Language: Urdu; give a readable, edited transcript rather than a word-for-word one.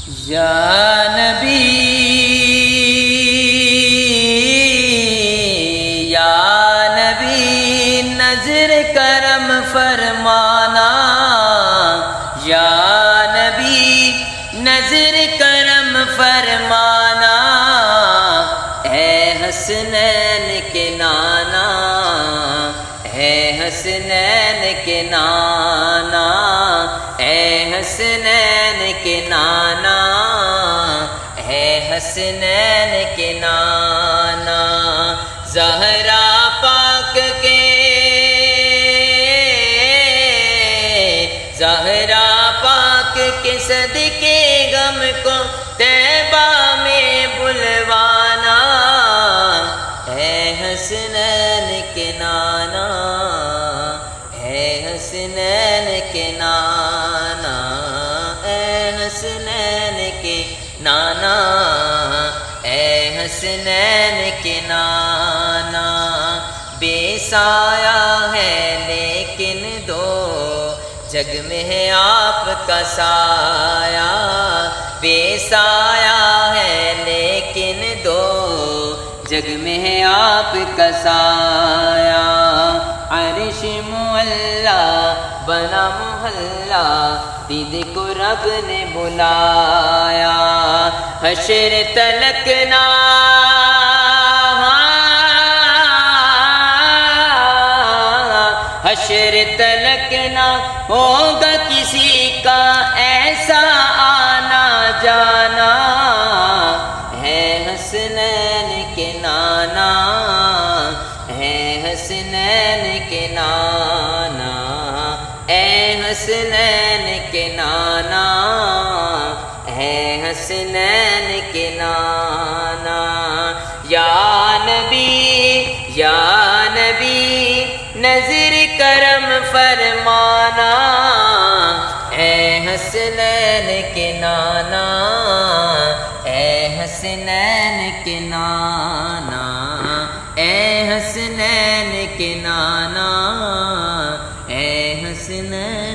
یا نبی یا نبی نظر کرم فرمانا، یا نبی نظر کرم فرمانا، اے حسنین کے نانا، اے حسنین کے نانا، اے حسنین کے نانا، اے حسنین کے نانا، زہرا پاک کے، زہرا پاک کے صدقے غم کو طیبہ میں بلوانا، اے حسنین کے نانا، اے حسنین کے نانا، اے حسنین کے نانا، اے حسنین کے نانا، بے سایہ ہے لیکن دو جگ میں ہے آپ کا سایہ، بے سایہ ہے لیکن دو جگ میں ہے آپ کا سایہ، عرش معلا بنا محلہ دید کو رب نے بلایا، حشر تلک نہ حشر تلک نہ ہوگا کسی کا ایسا آنا جانا، ہے حسنین کے نانا، ہے حسنین کے نانا، اے حسنین کے نانا، ہے حسنین کے نانا، یا نبی یا نبی نظر کرم فرمانا، اے حسنین کے نانا، اے حسنین کے نانا، اے حسنین کے نانا، اے حسنین